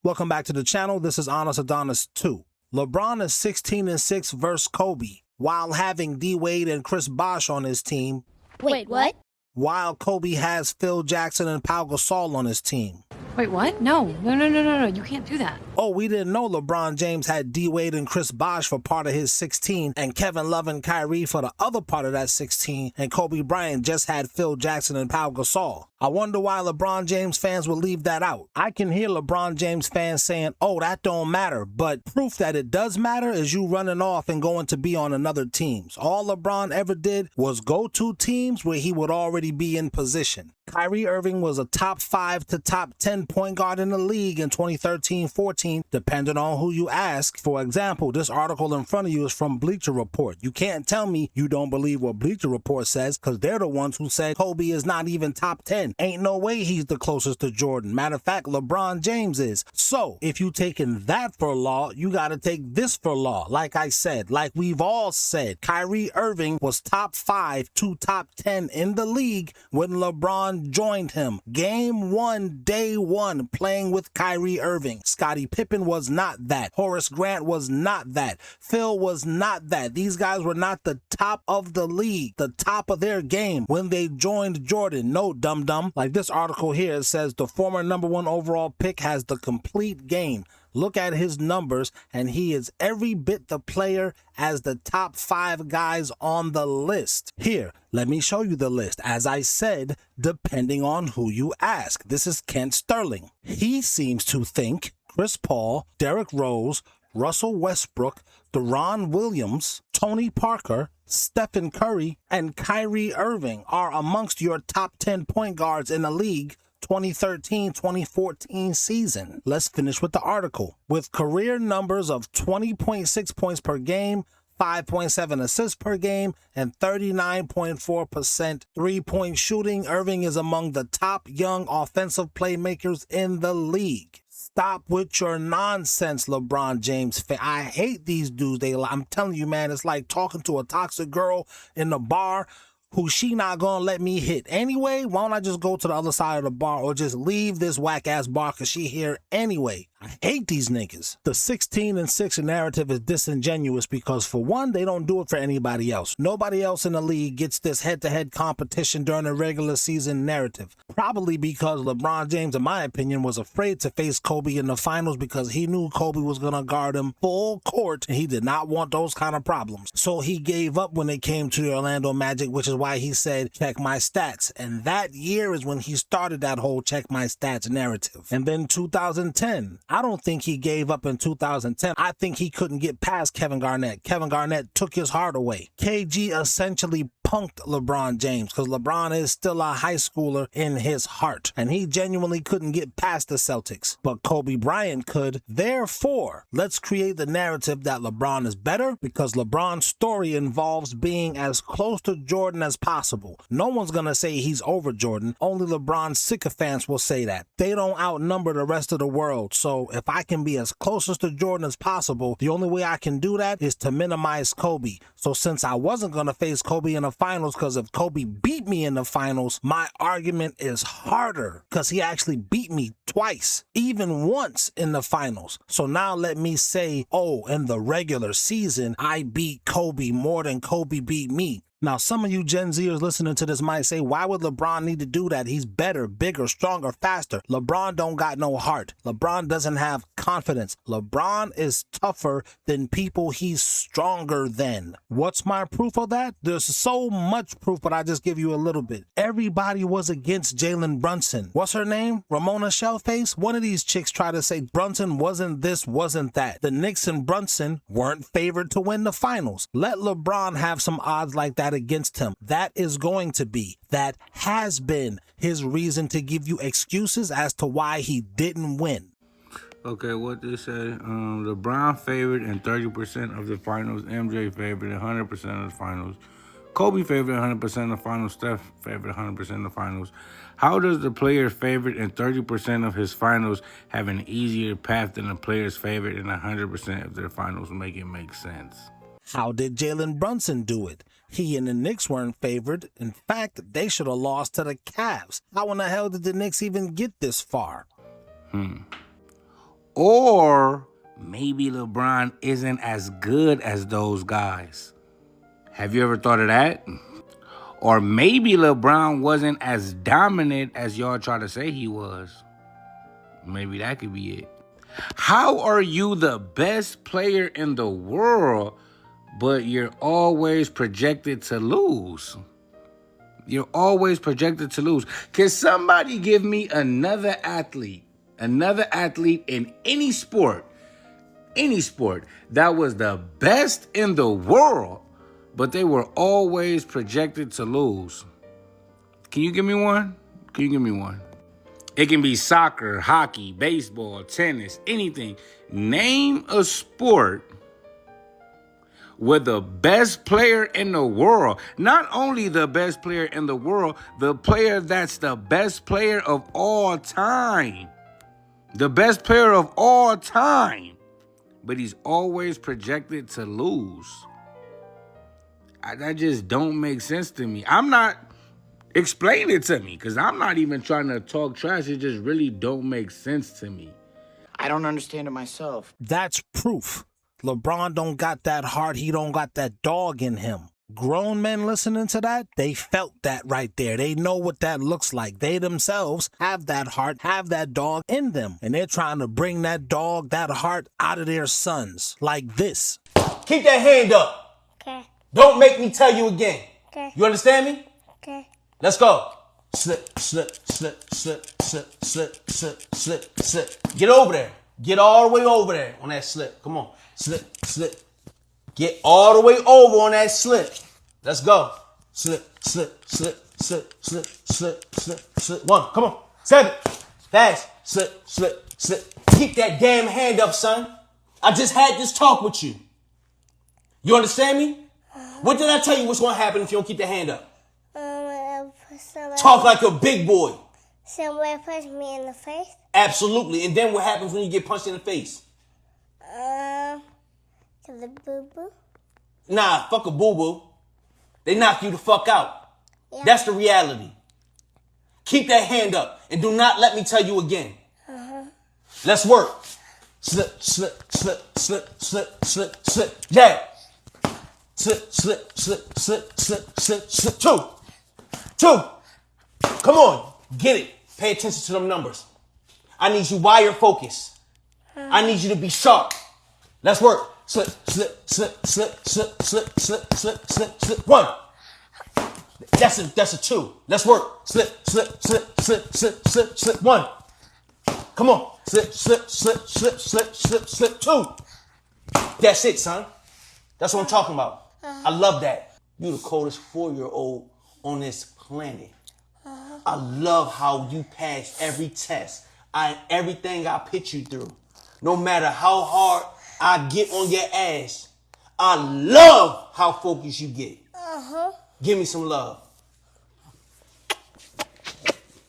Welcome back to the channel. This is Honest Adonis 2. LeBron is 16-6 versus Kobe, while having D-Wade and Chris Bosh on his team. Wait, what? While Kobe has Phil Jackson and Pau Gasol on his team. Wait, what? No. You can't do that. Oh, we didn't know LeBron James had D-Wade and Chris Bosh for part of his 16, and Kevin Love and Kyrie for the other part of that 16, and Kobe Bryant just had Phil Jackson and Pau Gasol. I wonder why LeBron James fans would leave that out. I can hear LeBron James fans saying, oh, that don't matter, but proof that it does matter is you running off and going to be on another teams. All LeBron ever did was go to teams where he would already be in position. Kyrie Irving was a top 5 to top 10 point guard in the league in 2013-14, depending on who you ask. For example, this article in front of you is from Bleacher Report. You can't tell me you don't believe what Bleacher Report says, because they're the ones who said Kobe is not even top 10. Ain't no way he's the closest to Jordan. Matter of fact, LeBron James is. So, if you taking that for law, you got to take this for law. Like I said, like we've all said, Kyrie Irving was top 5 to top 10 in the league when LeBron joined him. Game 1, day 1, playing with Kyrie Irving. Scottie Pippen was not that. Horace Grant was not that. Phil was not that. These guys were not the top of the league, the top of their game when they joined Jordan. No, dum-dum. Like this article here says, the former #1 overall pick has the complete game. Look at his numbers, and he is every bit the player as the top 5 guys on the list. Here, let me show you the list. As I said, depending on who you ask. This is Kent Sterling. He seems to think Chris Paul, Derrick Rose, Russell Westbrook, Deron Williams, Tony Parker, Stephen Curry, and Kyrie Irving are amongst your top 10 point guards in the league 2013-2014 season. Let's finish with the article. With career numbers of 20.6 points per game, 5.7 assists per game, and 39.4% three-point shooting, Irving is among the top young offensive playmakers in the league. Stop with your nonsense, LeBron James fan. I hate these dudes. I'm telling you, man, it's like talking to a toxic girl in the bar who she not gonna let me hit. Anyway, why don't I just go to the other side of the bar or just leave this whack-ass bar because she here anyway. I hate these niggas. The 16-6 narrative is disingenuous because, for one, they don't do it for anybody else. Nobody else in the league gets this head-to-head competition during the regular season narrative. Probably because LeBron James, in my opinion, was afraid to face Kobe in the finals because he knew Kobe was going to guard him full court, and he did not want those kind of problems. So he gave up when it came to the Orlando Magic, which is why he said, check my stats. And that year is when he started that whole check my stats narrative. And then 2010. I don't think he gave up in 2010. I think he couldn't get past Kevin Garnett. Kevin Garnett took his heart away. KG essentially punked LeBron James because LeBron is still a high schooler in his heart, and he genuinely couldn't get past the Celtics. But Kobe Bryant could. Therefore, let's create the narrative that LeBron is better because LeBron's story involves being as close to Jordan as possible. No one's gonna say he's over Jordan. Only LeBron's sycophants will say that. They don't outnumber the rest of the world. So if I can be as closest to Jordan as possible, the only way I can do that is to minimize Kobe. So since I wasn't going to face Kobe in the finals, because if Kobe beat me in the finals, my argument is harder because he actually beat me twice, even once in the finals. So now let me say, oh, in the regular season, I beat Kobe more than Kobe beat me. Now, some of you Gen Zers listening to this might say, why would LeBron need to do that? He's better, bigger, stronger, faster. LeBron don't got no heart. LeBron doesn't have confidence. LeBron is tougher than people he's stronger than. What's my proof of that? There's so much proof, but I just give you a little bit. Everybody was against Jalen Brunson. What's her name? Ramona Shellface? One of these chicks tried to say Brunson wasn't this, wasn't that. The Knicks and Brunson weren't favored to win the finals. Let LeBron have some odds like that against him. That is going to be, that has been his reason to give you excuses as to why he didn't win. Okay, what they say, LeBron favored in 30% of the finals, MJ favored in 100% of the finals, Kobe favored 100% of the finals, Steph favored 100% of the finals. How does the player favored in 30% of his finals have an easier path than the players favored in 100% of their finals? Make it make sense. How did Jalen Brunson do it? He and the Knicks weren't favored. In fact, they should have lost to the Cavs. How in the hell did the Knicks even get this far? Or maybe LeBron isn't as good as those guys. Have you ever thought of that? Or maybe LeBron wasn't as dominant as y'all try to say he was. Maybe that could be it. How are you the best player in the world, but you're always projected to lose? You're always projected to lose. Can somebody give me another athlete in any sport, that was the best in the world, but they were always projected to lose? Can you give me one? It can be soccer, hockey, baseball, tennis, anything. Name a sport where the best player in the world, not only the best player in the world, the player that's the best player of all time. The best player of all time. But he's always projected to lose. That just don't make sense to me. Explain it to me, because I'm not even trying to talk trash. It just really don't make sense to me. I don't understand it myself. That's proof. LeBron don't got that heart. He don't got that dog in him. Grown men listening to that, they felt that right there. They know what that looks like. They themselves have that heart, have that dog in them. And they're trying to bring that dog, that heart out of their sons. Like this. Keep that hand up. Okay. Don't make me tell you again. Okay. You understand me? Okay. Let's go. Slip, slip, slip, slip, slip, slip, slip, slip, slip. Get over there. Get all the way over there on that slip. Come on. Slip, slip. Get all the way over on that slip. Let's go. Slip, slip, slip, slip, slip, slip, slip, slip. 1. Come on. 7. Fast. Slip, slip, slip. Keep that damn hand up, son. I just had this talk with you. You understand me? What did I tell you what's going to happen if you don't keep the hand up? Talk like a big boy. Somebody punch me in the face? Absolutely. And then what happens when you get punched in the face? To the boo-boo? Nah, fuck a boo-boo. They knock you the fuck out. Yeah. That's the reality. Keep that hand up and do not let me tell you again. Let's work. Slip, slip, slip, slip, slip, slip, slip. Jab. Slip, slip, slip, slip, slip, slip, slip. 2. Come on. Get it. Pay attention to them numbers. I need you wire focused. I need you to be sharp. Let's work. Slip, slip, slip, slip, slip, slip, slip, slip, slip, slip. 1. That's a 2. Let's work. Slip, slip, slip, slip, slip, slip, slip. 1. Come on. Slip, slip, slip, slip, slip, slip, slip. 2. That's it, son. That's what I'm talking about. I love that. You the coldest 4-year-old on this planet. I love how you pass every test. Everything I put you through. No matter how hard I get on your ass, I love how focused you get. Give me some love.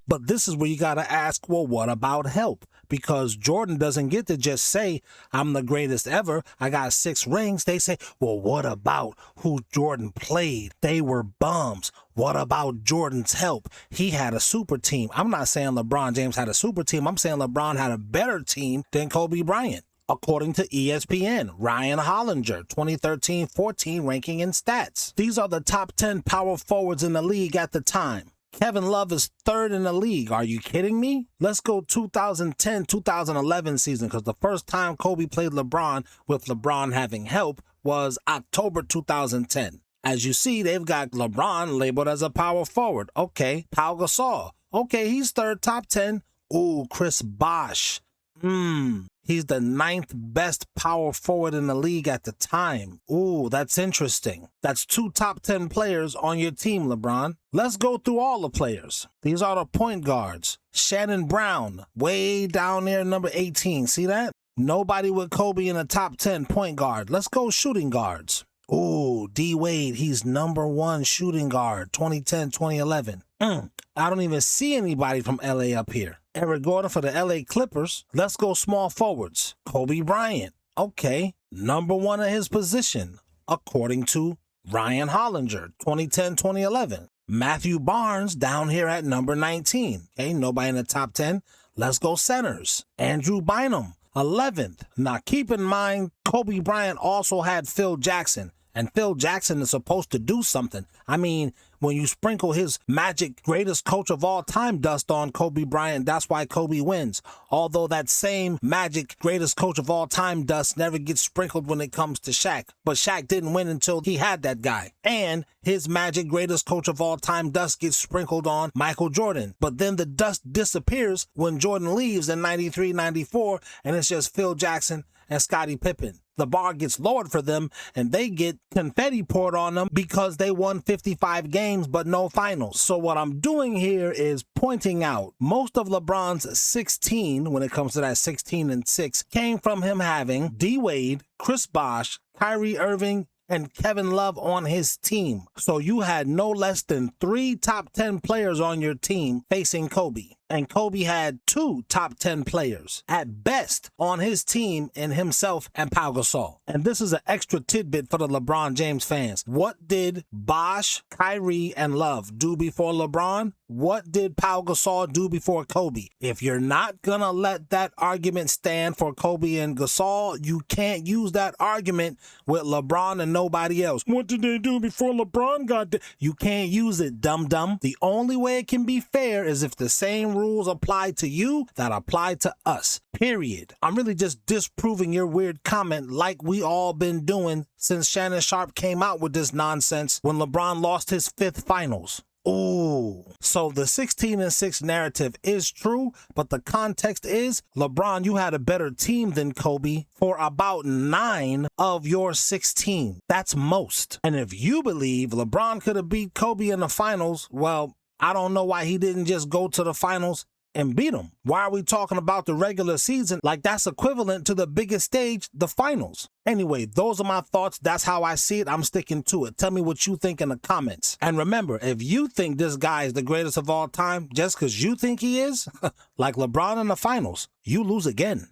But this is where you got to ask, well, what about help? Because Jordan doesn't get to just say, I'm the greatest ever. I got 6 rings. They say, well, what about who Jordan played? They were bums. What about Jordan's help? He had a super team. I'm not saying LeBron James had a super team. I'm saying LeBron had a better team than Kobe Bryant. According to ESPN, Ryan Hollinger, 2013-14 ranking and stats. These are the top 10 power forwards in the league at the time. Kevin Love is 3rd in the league. Are you kidding me? Let's go 2010-2011 season, because the first time Kobe played LeBron with LeBron having help was October 2010. As you see, they've got LeBron labeled as a power forward. Okay, Pau Gasol. Okay, he's 3rd, top 10. Ooh, Chris Bosh. He's the 9th best power forward in the league at the time. Ooh, that's interesting. That's 2 top 10 players on your team, LeBron. Let's go through all the players. These are the point guards. Shannon Brown, way down there, number 18. See that? Nobody with Kobe in the top 10 point guard. Let's go shooting guards. Ooh, D Wade, he's number 1 shooting guard, 2010-2011. I don't even see anybody from LA up here. Eric Gordon for the LA Clippers. Let's go small forwards. Kobe Bryant. Okay, number 1 at his position, according to Ryan Hollinger, 2010-2011. Matthew Barnes down here at number 19. Okay, nobody in the top 10. Let's go centers. Andrew Bynum, 11th. Now keep in mind, Kobe Bryant also had Phil Jackson. And Phil Jackson is supposed to do something. I mean, when you sprinkle his Magic greatest coach of all time dust on Kobe Bryant, that's why Kobe wins. Although that same Magic greatest coach of all time dust never gets sprinkled when it comes to Shaq. But Shaq didn't win until he had that guy. And his Magic greatest coach of all time dust gets sprinkled on Michael Jordan. But then the dust disappears when Jordan leaves in 93, 94, and it's just Phil Jackson and Scottie Pippen. The bar gets lowered for them, and they get confetti poured on them because they won 55 games but no finals. So what I'm doing here is pointing out most of LeBron's 16, when it comes to that 16-6, came from him having D. Wade, Chris Bosh, Kyrie Irving, and Kevin Love on his team. So you had no less than 3 top 10 players on your team facing Kobe. And Kobe had 2 top 10 players at best on his team in himself and Pau Gasol. And this is an extra tidbit for the LeBron James fans. What did Bosh, Kyrie, and Love do before LeBron? What did Pau Gasol do before Kobe? If you're not gonna let that argument stand for Kobe and Gasol, you can't use that argument with LeBron and nobody else. What did they do before LeBron got there? You can't use it, dum-dum. The only way it can be fair is if the same rules apply to you that apply to us, period. I'm really just disproving your weird comment like we all been doing since Shannon Sharp came out with this nonsense when LeBron lost his 5th finals. Ooh. So the 16-6 narrative is true, but the context is, LeBron, you had a better team than Kobe for about 9 of your 16. That's most. And if you believe LeBron could have beat Kobe in the finals, well, I don't know why he didn't just go to the finals and beat him. Why are we talking about the regular season like that's equivalent to the biggest stage, the finals? Anyway, those are my thoughts. That's how I see it. I'm sticking to it. Tell me what you think in the comments. And remember, if you think this guy is the greatest of all time just because you think he is, like LeBron in the finals, you lose again.